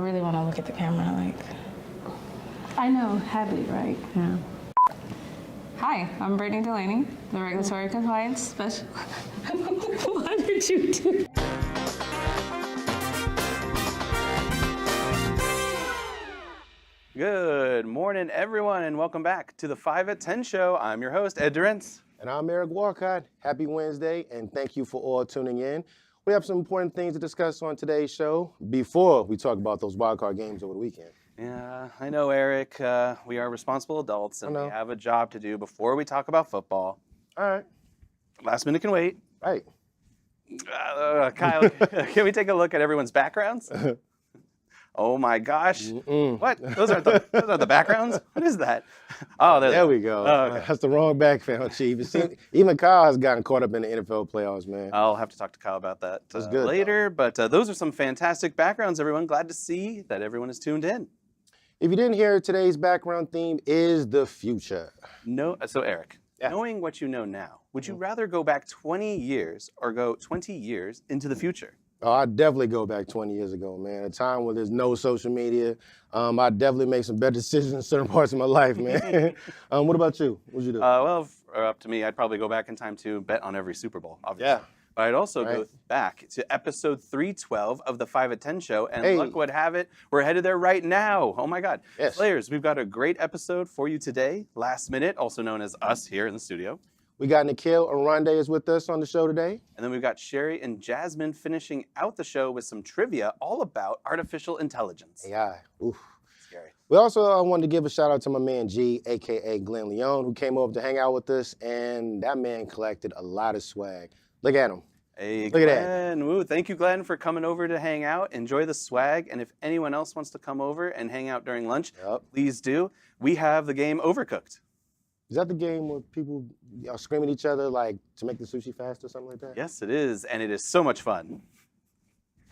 really want to look at the camera, like. I know, habit, right? Yeah. Hi, I'm Brittany Delaney, the Regulatory Compliance Specialist. What did you do? Good morning, everyone, and welcome back to the 5 at 10 show. I'm your host, Ed Durance. And I'm Eric Walcott. Happy Wednesday, and thank you for all tuning in. We have some important things to discuss on today's show before we talk about those wildcard games over the weekend. Yeah, I know, Eric. We are responsible adults, and we have a job to do before we talk about football. All right. Last minute can wait. Right. Kyle, can we take a look at everyone's backgrounds? Oh my gosh! What? Those aren't the backgrounds. What is that? Oh, there we go. Oh, okay. That's the wrong background, Chief. Even Kyle has gotten caught up in the NFL playoffs, man. I'll have to talk to Kyle about that That's good, later. But those are some fantastic backgrounds, everyone. Glad to see that everyone is tuned in. If you didn't hear, today's background theme is the future. No, so Eric, knowing what you know now, would you rather go back 20 years or go 20 years into the future? Oh, I'd definitely go back 20 years ago, man. A time where there's no social media. I'd definitely make some better decisions in certain parts of my life, man. What about you? What'd you do? Well, if up to me, I'd probably go back in time to bet on every Super Bowl, obviously. Yeah. But I'd also go back to episode 312 of the 5 at 10 show, and look what have it, we're headed there right now. Oh my God. Yes. Players, we've got a great episode for you today. Last Minute, also known as us here in the studio. We got Nikhil. Erande is with us on the show today. And then we've got Sherry and Jasmine finishing out the show with some trivia all about artificial intelligence. AI. Oof. Scary. We also wanted to give a shout out to my man G, a.k.a. Glenn Leone, who came over to hang out with us, and that man collected a lot of swag. Look at him. Hey, Look Glenn. at that. Woo, thank you, Glenn, for coming over to hang out. Enjoy the swag. And if anyone else wants to come over and hang out during lunch, please do. We have the game Overcooked. Is that the game where people are screaming at each other like to make the sushi fast or something like that? Yes, it is. And it is so much fun.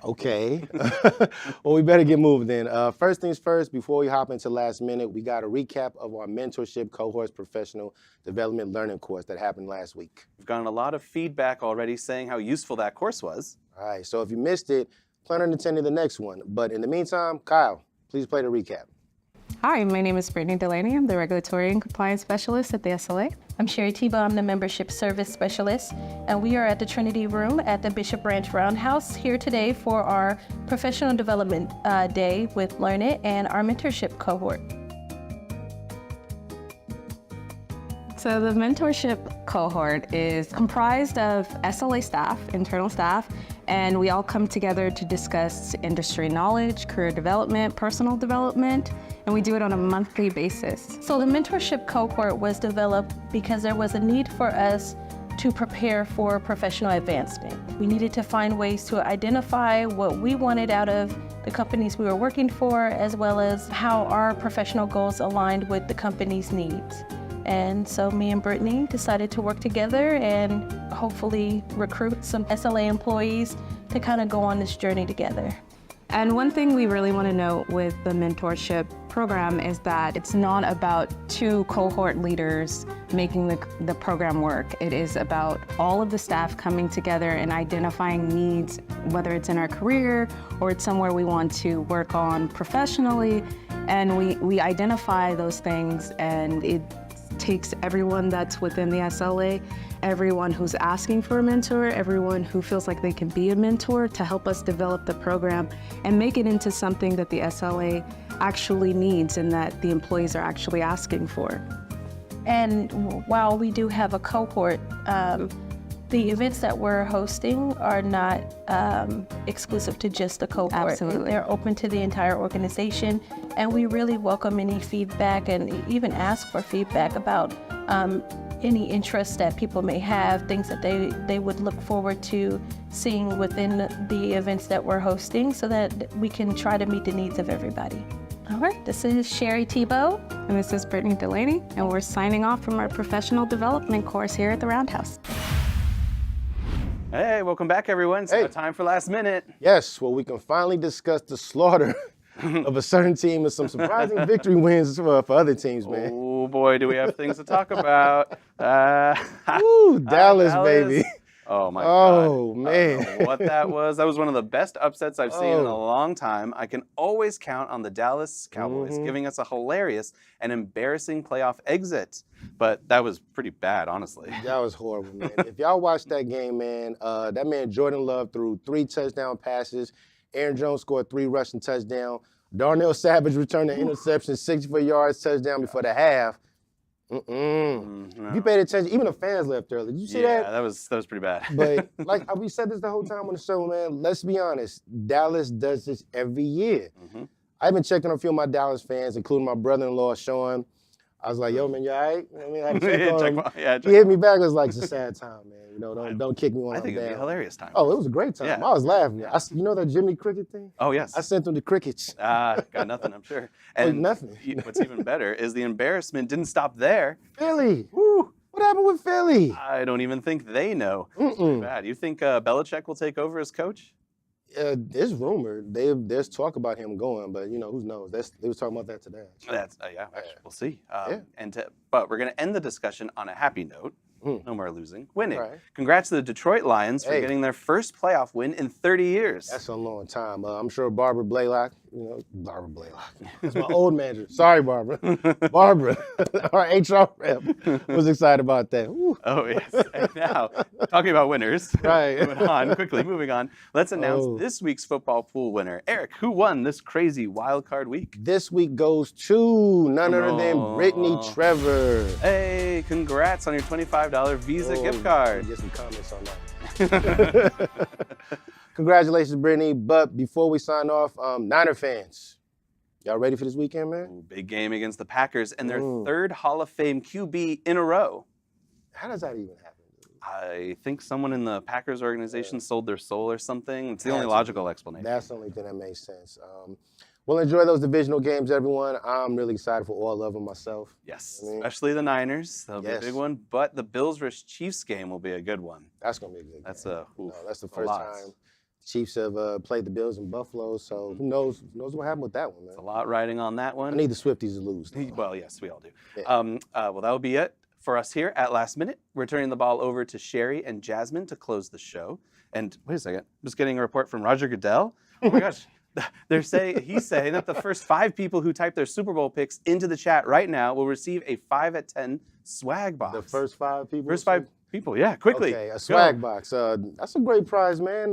Okay. Well, we better get moving then. First things first, before we hop into last minute, we got a recap of our mentorship cohorts professional development learning course that happened last week. We've gotten a lot of feedback already saying how useful that course was. All right, so if you missed it, plan on attending the next one. But in the meantime, Kyle, please play the recap. Hi, my name is Brittany Delaney. I'm the Regulatory and Compliance Specialist at the SLA. I'm Sherry Tebow. I'm the Membership Service Specialist, and we are at the Trinity Room at the Bishop Branch Roundhouse here today for our Professional Development Day with Learn It and our mentorship cohort. So the mentorship cohort is comprised of SLA staff, internal staff, and we all come together to discuss industry knowledge, career development, personal development, and we do it on a monthly basis. So the mentorship cohort was developed because there was a need for us to prepare for professional advancement. We needed to find ways to identify what we wanted out of the companies we were working for, as well as how our professional goals aligned with the company's needs. And so me and Brittany decided to work together and hopefully recruit some SLA employees to kind of go on this journey together. And one thing we really want to note with the mentorship program is that it's not about two cohort leaders making the program work. It is about all of the staff coming together and identifying needs, whether it's in our career or it's somewhere we want to work on professionally. And we identify those things, and it takes everyone that's within the SLA, everyone who's asking for a mentor, everyone who feels like they can be a mentor, to help us develop the program and make it into something that the SLA actually needs and that the employees are actually asking for. And while we do have a cohort, the events that we're hosting are not exclusive to just the cohort. Absolutely. They're open to the entire organization, and we really welcome any feedback and even ask for feedback about any interests that people may have, things that they would look forward to seeing within the events that we're hosting, so that we can try to meet the needs of everybody. All right, this is Sherry Tebow. And this is Brittany Delaney, and we're signing off from our professional development course here at the Roundhouse. Hey, welcome back, everyone. It's now time for Last Minute. Yes, well, we can finally discuss the slaughter of a certain team and some surprising victory wins for other teams, man. Oh boy, do we have things to talk about. Woo, Dallas, baby. Oh my God. Oh, I man. don't know what that was. That was one of the best upsets I've seen in a Oh. long time. I can always count on the Dallas Cowboys giving us a hilarious and embarrassing playoff exit. But that was pretty bad, honestly. That was horrible, man. If y'all watched that game, man, that man Jordan Love threw 3 touchdown passes. Aaron Jones scored 3 rushing touchdowns. Darnell Savage returned an interception, 64 yards, touchdown before the half. No. If you paid attention, even the fans left early. Did you see that? Yeah, that was pretty bad. But like we said this the whole time on the show, man, let's be honest. Dallas does this every year. I've been checking on a few of my Dallas fans, including my brother-in-law, Sean. I was like, yo, man, you all right? You know what I mean? I had to check on him. He hit me back. It was like, it's a sad time, man. You know, don't kick me when I I'm think it'd be a down. hilarious time. Oh, it was a great time. Yeah. I was laughing. You know that Jimmy Cricket thing? Oh, yes. I sent him the crickets. Got nothing, I'm sure. And nothing. What's even better is the embarrassment didn't stop there. Philly. Woo. What happened with Philly? I don't even think they know. Too bad. You think Belichick will take over as coach? There's rumor. There's talk about him going, but you know, who knows? They was talking about that today. That's actually, we'll see. But we're going to end the discussion on a happy note. No more losing, winning. Right. Congrats to the Detroit Lions for getting their first playoff win in 30 years. That's a long time. I'm sure Barbara Blaylock, Barbara Blaylock. That's my old manager. Sorry, Barbara. Barbara, our HR rep, was excited about that. Woo. Oh, yes. And now, talking about winners, Right. moving on. Let's announce this week's football pool winner. Eric, who won this crazy wild card week? This week goes to none other than Brittany Trevor. Hey, congrats on your $25 Visa gift card. Get some comments on that. Congratulations, Brittany. But before we sign off, Niner fans, y'all ready for this weekend, man? Ooh, big game against the Packers and their third Hall of Fame QB in a row. How does that even happen? I think someone in the Packers organization sold their soul or something. It's the only logical explanation. That's the only thing that makes sense. We'll enjoy those divisional games, everyone. I'm really excited for all of them myself. Yes, especially the Niners. That'll be a big one. But the Bills versus Chiefs game will be a good one. That's going to be a good game. That's that's the first time Chiefs have played the Bills in Buffalo, so who knows what happened with that one, man. There's a lot riding on that one. I need the Swifties to lose. Well, yes, we all do. Yeah. Well, that will be it for us here at Last Minute. We're turning the ball over to Sherry and Jasmine to close the show. And wait a second, I'm just getting a report from Roger Goodell. Oh my gosh. He's saying that the first 5 people who type their Super Bowl picks into the chat right now will receive a 5 at 10 swag box. The first 5 people? First 5 people, yeah, quickly. Okay, a swag box. That's a great prize, man.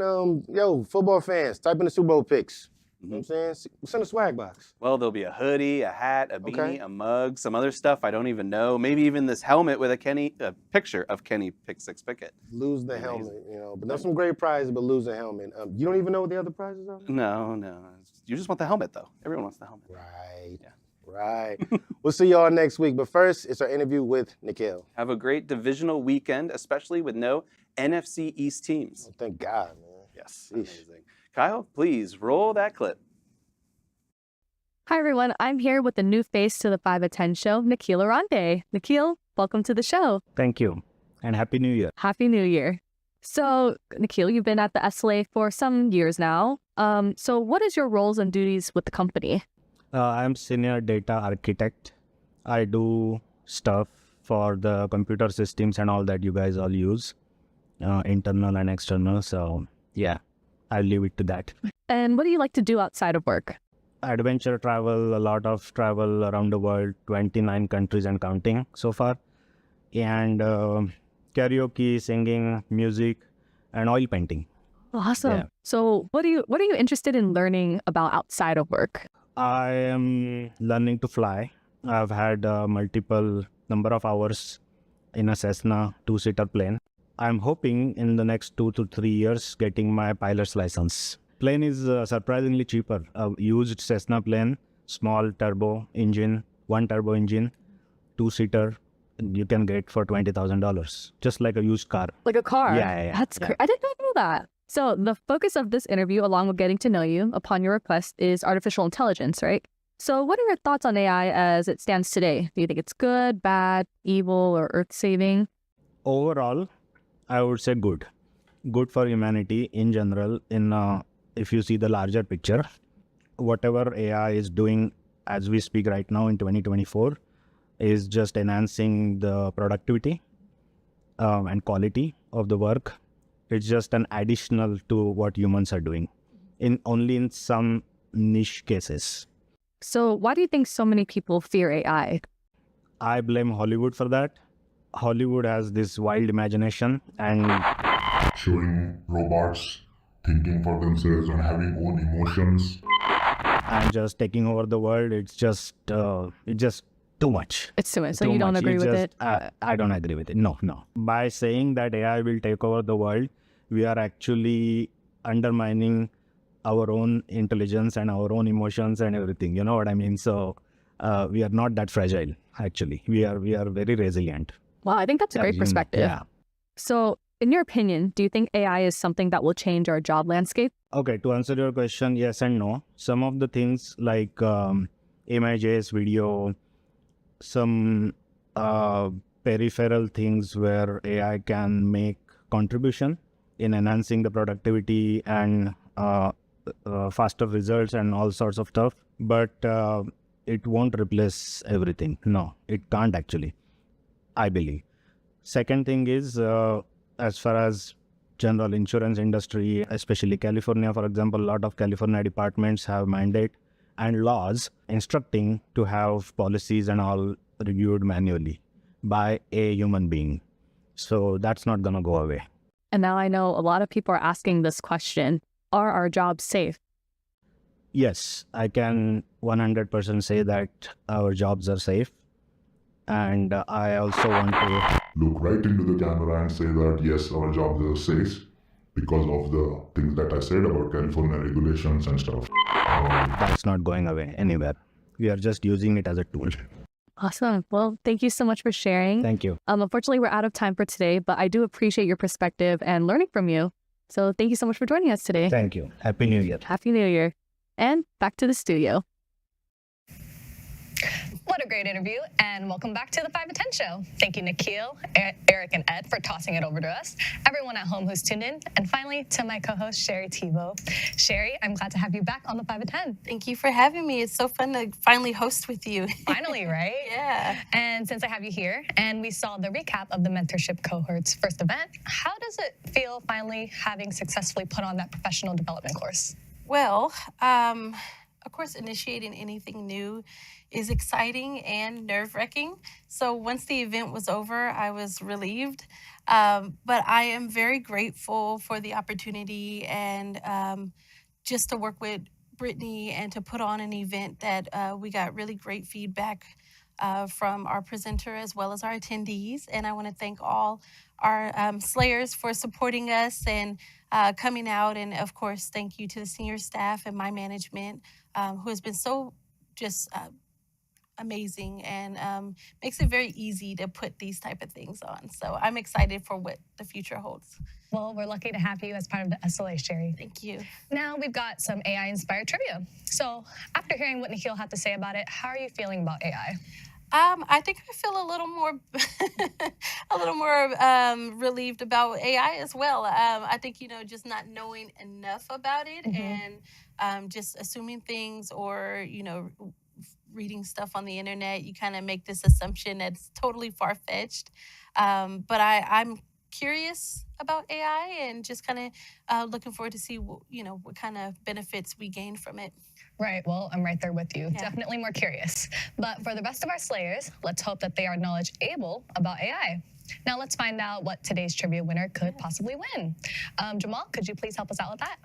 Yo, football fans, type in the Super Bowl picks. You know what I'm saying? Send a swag box. Well, there'll be a hoodie, a hat, a beanie, a mug, some other stuff I don't even know. Maybe even this helmet with a picture of Kenny Pick-Six Pickett. Lose the helmet, But there's some great prizes, but lose the helmet. You don't even know what the other prizes are? No. You just want the helmet, though. Everyone wants the helmet. Right. Yeah. Right. We'll see y'all next week. But first, it's our interview with Nikhil. Have a great divisional weekend, especially with no NFC East teams. Oh, thank God, man. Yes, amazing. Kyle, please roll that clip. Hi, everyone. I'm here with the new face to the 5 at 10 show, Nikhil Erande. Nikhil, welcome to the show. Thank you. And Happy New Year. Happy New Year. So, Nikhil, you've been at the SLA for some years now. So what is your roles and duties with the company? I'm Senior Data Architect. I do stuff for the computer systems and all that you guys all use, internal and external. So, yeah, I'll leave it to that. And what do you like to do outside of work? Adventure travel, a lot of travel around the world, 29 countries and counting so far. And karaoke, singing, music, and oil painting. Awesome. Yeah. So what are you interested in learning about outside of work? I am learning to fly. I've had multiple number of hours in a Cessna 2-seater plane. I'm hoping in the next 2 to 3 years getting my pilot's license. Plane is surprisingly cheaper. A used Cessna plane, small turbo engine, 1 turbo engine, 2-seater, you can get for $20,000, just like a used car. Like a car? Yeah. That's I did not know that. So the focus of this interview, along with getting to know you upon your request, is artificial intelligence, right? So what are your thoughts on AI as it stands today? Do you think it's good, bad, evil, or earth-saving? Overall, I would say good. Good for humanity in general. If you see the larger picture, whatever AI is doing as we speak right now in 2024 is just enhancing the productivity and quality of the work It's just an additional to what humans are doing, only in some niche cases. So why do you think so many people fear AI? I blame Hollywood for that. Hollywood has this wild imagination and showing robots thinking for themselves and having own emotions. just taking over the world. It's just too much. It's too much. So Too you don't much. agree It's with just- it? I don't agree with it. No. By saying that AI will take over the world, we are actually undermining our own intelligence and our own emotions and everything. You know what I mean? So we are not that fragile. Actually, we are very resilient. Wow, I think that's a great perspective. Yeah. So in your opinion, do you think AI is something that will change our job landscape? Okay, to answer your question, yes and no. Some of the things like images, video, some peripheral things where AI can make contribution in enhancing the productivity and faster results and all sorts of stuff. But it won't replace everything. No, it can't actually, I believe. Second thing is, as far as general insurance industry, especially California, for example, a lot of California departments have mandate and laws instructing to have policies and all reviewed manually by a human being. So that's not going to go away. And now I know a lot of people are asking this question, are our jobs safe? Yes, I can 100% say that our jobs are safe. And I also want to Look right into the camera and say that yes, our jobs are safe because of the things that I said about California regulations and stuff. that's not going away anywhere. We are just using it as a tool. Awesome. Well, thank you so much for sharing. Thank you. Unfortunately, we're out of time for today, but I do appreciate your perspective and learning from you. So thank you so much for joining us today. Thank you. Happy New Year. Happy New Year. And back to the studio. What a great interview, and welcome back to the 5 to 10 show. Thank you, Nikhil, Eric, and Ed for tossing it over to us, everyone at home who's tuned in, and finally to my co-host, Sherry Tebow. Sherry, I'm glad to have you back on the 5 to 10. Thank you for having me. It's so fun to finally host with you. Finally, right? Yeah. And since I have you here, and we saw the recap of the mentorship cohort's first event, how does it feel finally having successfully put on that professional development course? Well, of course, initiating anything new is exciting and nerve-wracking. So once the event was over, I was relieved. But I am very grateful for the opportunity and just to work with Brittany and to put on an event that we got really great feedback from our presenter as well as our attendees. And I want to thank all our Slayers for supporting us and coming out. And of course, thank you to the senior staff and my management who has been so just amazing and makes it very easy to put these type of things on. So I'm excited for what the future holds. Well, we're lucky to have you as part of the SLA, Sherry. Thank you. Now we've got some AI-inspired trivia. So after hearing what Nikhil had to say about it, how are you feeling about AI? I think I feel a little more relieved about AI as well. I think, just not knowing enough about it and just assuming things or, reading stuff on the internet, you kind of make this assumption that's totally far-fetched. But I'm curious about AI and just kind of looking forward to see, what kind of benefits we gain from it. Right, well, I'm right there with you. Yeah. Definitely more curious. But for the rest of our Slayers, let's hope that they are knowledge-able about AI. Now let's find out what today's trivia winner could possibly win. Jamal, could you please help us out with that?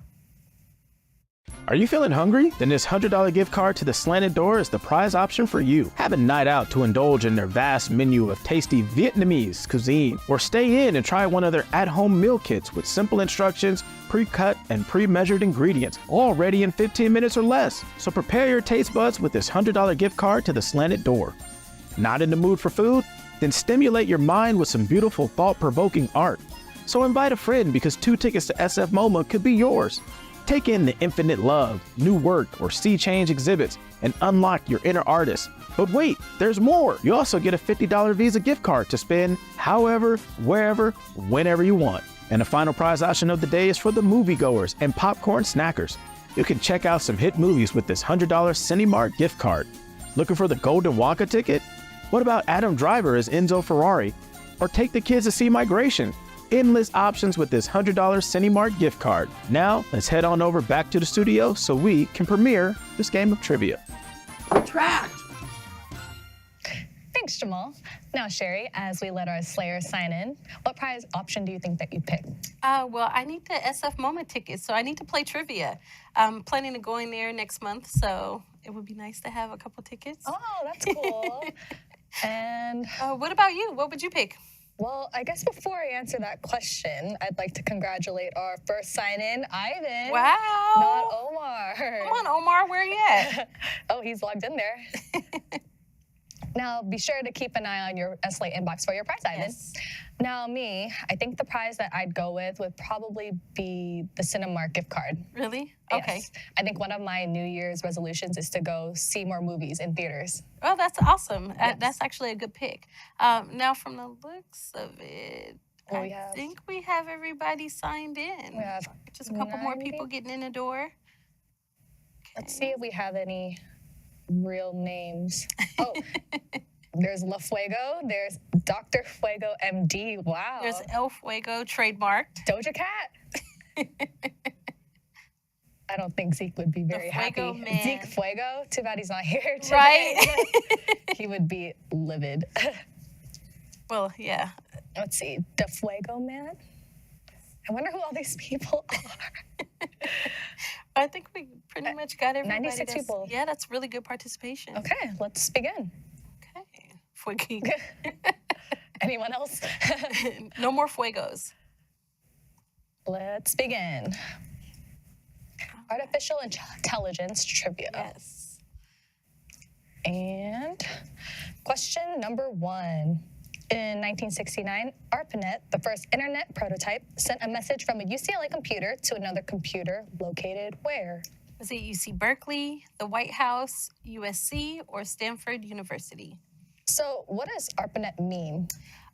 Are you feeling hungry? Then this $100 gift card to the Slanted Door is the prize option for you. Have a night out to indulge in their vast menu of tasty Vietnamese cuisine, or stay in and try one of their at-home meal kits with simple instructions, pre-cut and pre-measured ingredients, all ready in 15 minutes or less. So prepare your taste buds with this $100 gift card to the Slanted Door. Not in the mood for food? Then stimulate your mind with some beautiful, thought-provoking art. So invite a friend because 2 tickets to SF MoMA could be yours. Take in the infinite love, new work, or sea change exhibits and unlock your inner artist. But wait, there's more. You also get a $50 Visa gift card to spend however, wherever, whenever you want. And the final prize option of the day is for the moviegoers and popcorn snackers. You can check out some hit movies with this $100 Cinemark gift card. Looking for the Golden Wonka ticket? What about Adam Driver as Enzo Ferrari? Or take the kids to see Migration? endless options with this $100 Cinemart gift card. Now, let's head on over back to the studio so we can premiere this game of trivia. Thanks, Jamal. Now, Sherry, as we let our Slayers sign in, what prize option do you think that you'd pick? Well, I need the SF Moment tickets, so I need to play trivia. I'm planning to going there next month, so it would be nice to have a couple tickets. Oh, that's cool. And What about you? What would you pick? well, I guess before I answer that question, I'd like to congratulate our first sign-in, Ivan. Wow. Not Omar. Come on, Omar, where you at? Oh, he's logged in there. Now, be sure to keep an eye on your Slate inbox for your prize, Ivan. Yes. Now, me, I think the prize that I'd go with would probably be the Cinemark gift card. Really? Okay. Yes. I think one of my New Year's resolutions is to go see more movies in theaters. Well, that's awesome. Yes. That's actually a good pick. Now, from the looks of it, Well, we I have- think we have everybody signed in. We have Just a couple more 90. people getting in the door. Let's see if we have any real names. Oh, there's La Fuego. There's Dr. Fuego MD. Wow. There's El Fuego trademarked. Doja Cat. I don't think Zeke would be very Fuego happy. Man. Zeke Fuego. Too bad he's not here today. Right? He would be livid. Well, yeah. Let's see. The Fuego Man. I wonder who all these people are. I think we pretty much got everybody. 96 that's- people. Yeah, that's really good participation. Okay, let's begin. Okay. Fuego. Anyone else? No more Fuegos. Let's begin. Artificial intelligence trivia. Yes. And question number 1. In 1969, ARPANET, the first internet prototype, sent a message from a UCLA computer to another computer located where? Was it UC Berkeley, the White House, USC, or Stanford University? So what does ARPANET mean?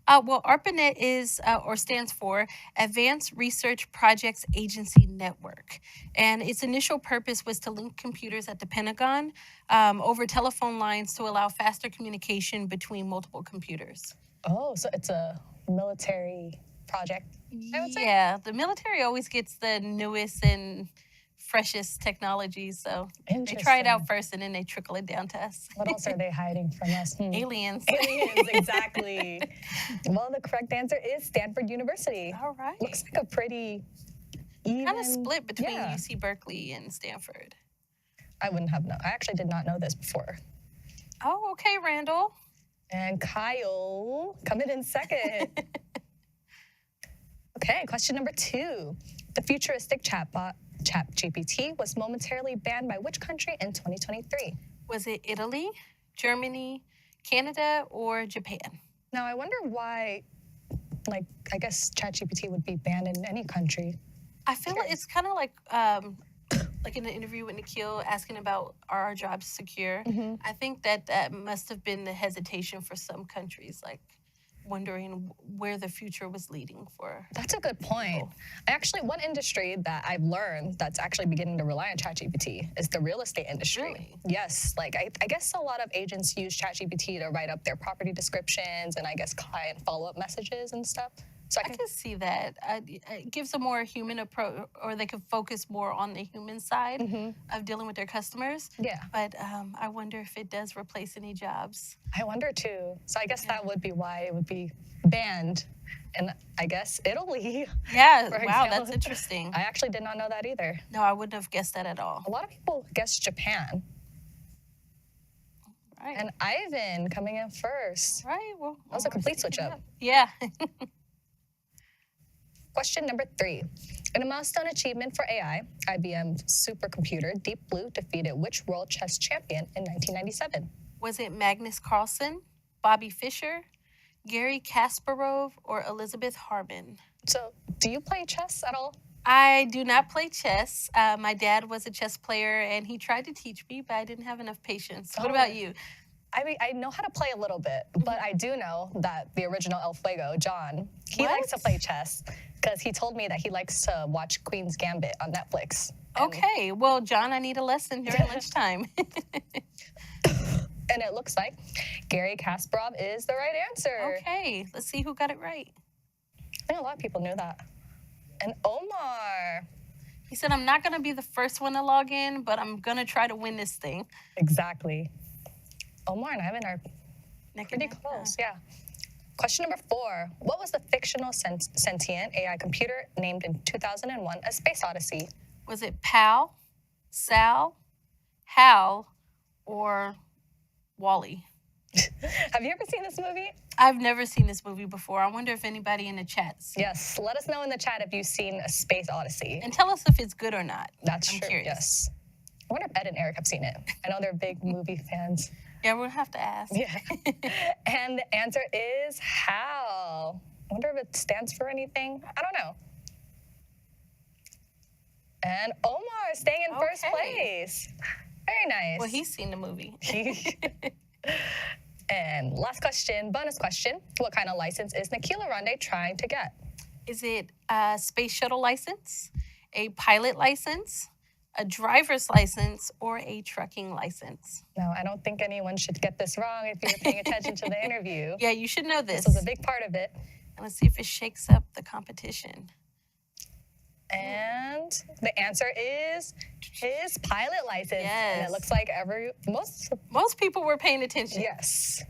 Well, ARPANET is, or stands for Advanced Research Projects Agency Network. And its initial purpose was to link computers at the Pentagon over telephone lines to allow faster communication between multiple computers. Oh, so it's a military project, I would say? Yeah, the military always gets the newest and freshest technology, so they try it out Interesting. first and then they trickle it down to us. What else are they hiding from us? Aliens. Aliens, exactly. Well, the correct answer is Stanford University. All right. Looks like a pretty even... Kind of split between yeah. UC Berkeley and Stanford. I wouldn't have known. I actually did not know this before. Oh, okay, Randall. And Kyle coming in second. Okay, question number 2. The futuristic chatbot ChatGPT was momentarily banned by which country in 2023? Was it Italy, Germany, Canada, or Japan? Now, I wonder why, like, I guess ChatGPT would be banned in any country. I feel like it's kind of like in the interview with Nikhil asking about are our jobs secure. I think that must have been the hesitation for some countries, like wondering where the future was leading for. That's a good point. Actually, one industry that I've learned that's actually beginning to rely on ChatGPT is the real estate industry. Really? Yes, like I guess a lot of agents use ChatGPT to write up their property descriptions and I guess client follow-up messages and stuff. So I can see that. It gives a more human approach, or they could focus more on the human side of dealing with their customers. Yeah. But I wonder if it does replace any jobs. I wonder too. So I guess that would be why it would be banned in, I guess, Italy. Yeah, For wow, example. that's interesting. I actually did not know that either. No, I wouldn't have guessed that at all. A lot of people guess Japan. Right. And Ivan coming in first. Right, well. That was a complete switch up. Yeah. Question number 3. In a milestone achievement for AI, IBM's supercomputer Deep Blue defeated which world chess champion in 1997? Was it Magnus Carlsen, Bobby Fischer, Gary Kasparov, or Elizabeth Harmon? So, do you play chess at all? I do not play chess. My dad was a chess player, and he tried to teach me, but I didn't have enough patience. What about you? I mean, I know how to play a little bit, but I do know that the original El Fuego, John, he likes to play chess because he told me that he likes to watch Queen's Gambit on Netflix. Okay, well, John, I need a lesson during lunchtime. And it looks like Gary Kasparov is the right answer. Okay, let's see who got it right. think a lot of people knew that. And Omar. He said, I'm not going to be the first one to log in, but I'm going to try to win this thing. Exactly. Omar and Ivan are Neck and pretty neck, close, yeah. Question number 4. What was the fictional sentient AI computer named in 2001 A Space Odyssey? Was it Pal, Sal, Hal, or Wally? Have you ever seen this movie? I've never seen this movie before. I wonder if anybody in the chat's. Yes, let us know in the chat if you've seen A Space Odyssey. And tell us if it's good or not. That's I'm true, curious. yes. I wonder if Ed and Eric have seen it. I know they're big movie fans. Yeah, we'll have to ask. Yeah. And the answer is HAL. I wonder if it stands for anything. I don't know. And Omar staying in first place. Very nice. Well, he's seen the movie. And last question, bonus question. What kind of license is Nikhil Erande trying to get? Is it a space shuttle license, a pilot license, a driver's license, or a trucking license? No, I don't think anyone should get this wrong if you're paying attention to the interview. Yeah, you should know this. This was a big part of it. And let's see if it shakes up the competition. And the answer is his pilot license. Yes. And it looks like most people were paying attention. Yes.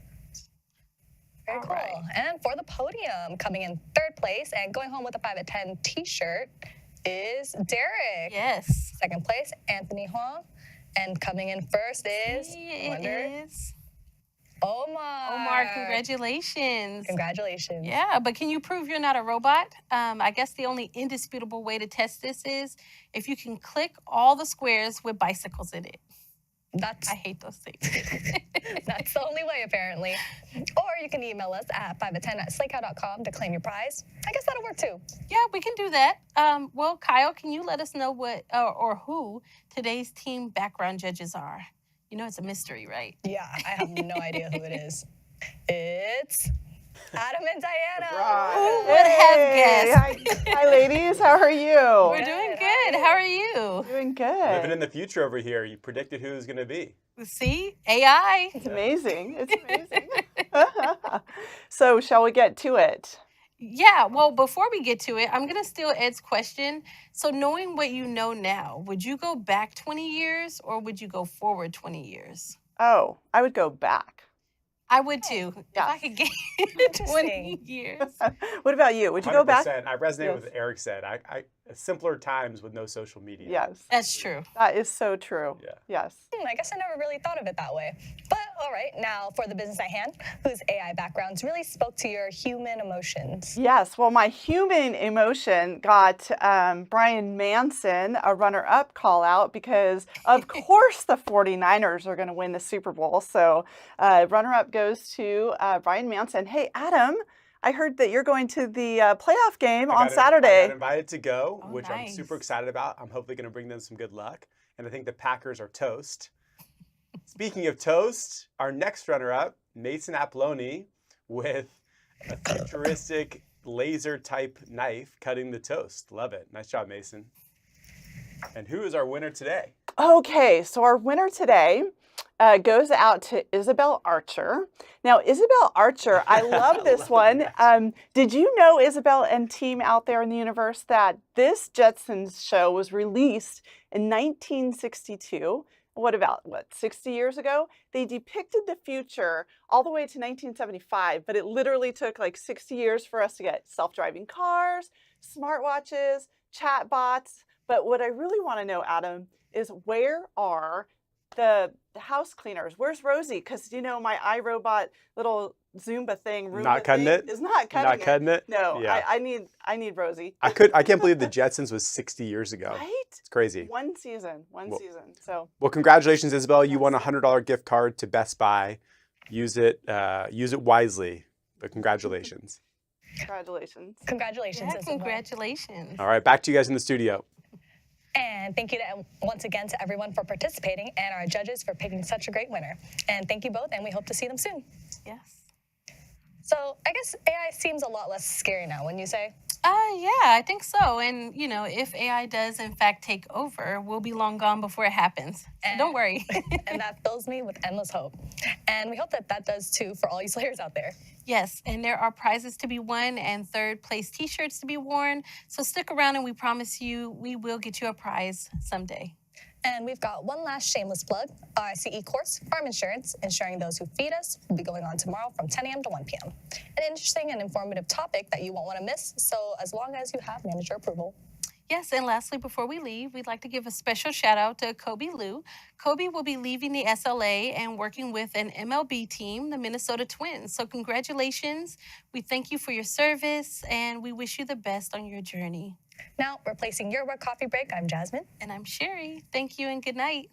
Very All cool. right. And for the podium, coming in 3rd place and going home with a 5 at 10 t-shirt is Derek. Yes. 2nd place, Anthony Huang. And coming in 1st is, It is Omar. Omar, congratulations. Congratulations. Yeah, but can you prove you're not a robot? I guess the only indisputable way to test this is if you can click all the squares with bicycles in it. I hate those things. That's the only way, apparently. Or you can email us at 5at10@slakeout.com to claim your prize. I guess that'll work too. Yeah, we can do that. Well, Kyle, can you let us know what or who today's team background judges are? You know it's a mystery, right? Yeah, I have no idea who it is. It's Adam and Diana. Who would have guessed? Hi, ladies. How are you? We're doing good. How are you? Doing good. Living in the future over here. You predicted who it was going to be. See? AI. It's amazing. It's amazing. So shall we get to it? Yeah, well, before we get to it, I'm going to steal Ed's question. So knowing what you know now, would you go back 20 years or would you go forward 20 years? Oh, I would go back. I would too. If I Yes. could get 20 years. What about you? Would you go back? 100%. I resonate Yes. with what Eric said. I simpler times with no social media. Yes. That's true. That is so true. Yeah. Yes. I guess I never really thought of it that way. But all right, now for the business at hand, whose AI backgrounds really spoke to your human emotions? Yes. Well, my human emotion got Brian Manson a runner-up call out because, of course, the 49ers are going to win the Super Bowl. So runner-up goes to Brian Manson. Hey, Adam, I heard that you're going to the playoff game on I Saturday. got invited to go, Oh, which I'm nice. super excited about. I'm hopefully going to bring them some good luck. And I think the Packers are toast. Speaking of toast, our next runner-up, Mason Apolloni, with a futuristic laser-type knife cutting the toast. Love it. Nice job, Mason. And who is our winner today? Okay, so our winner today goes out to Isabel Archer. Now, Isabel Archer, I love this one. Did you know, Isabel and team out there in the universe, that this Jetsons show was released in 1962? What, 60 years ago? They depicted the future all the way to 1975, but it literally took like 60 years for us to get self-driving cars, smartwatches, chatbots. But what I really want to know, Adam, is where are the house cleaners? Where's Rosie? Because, you know, my iRobot little Zumba thing, Roomba Not cutting thing it? is not cutting it. Not cutting it? No, Yeah. I need Rosie. I can't believe the Jetsons was 60 years ago. Right? It's crazy. One season. So Well, congratulations, Isabel. You won a $100 gift card to Best Buy. Use it wisely, but congratulations. congratulations. Congratulations, Yeah, Isabel. congratulations. All right, back to you guys in the studio. And thank you once again to everyone for participating and our judges for picking such a great winner. And thank you both, and we hope to see them soon. Yes. So I guess AI seems a lot less scary now, wouldn't you say? Yeah, I think so. And, you know, if AI does, in fact, take over, we'll be long gone before it happens. So don't worry. And that fills me with endless hope. And we hope that that does too for all you Slayers out there. Yes, and there are prizes to be won and third place t-shirts to be worn. So stick around and we promise you we will get you a prize someday. And we've got one last shameless plug. Our ICE course, Farm Insurance, Insuring Those Who Feed Us, will be going on tomorrow from 10 a.m. to 1 p.m. An interesting and informative topic that you won't want to miss, so as long as you have manager approval. Yes, and lastly, before we leave, we'd like to give a special shout out to Kobe Liu. Kobe will be leaving the SLA and working with an MLB team, the Minnesota Twins. So congratulations. We thank you for your service and we wish you the best on your journey. Now, replacing your work coffee break, I'm Jasmine. And I'm Sherry. Thank you and good night.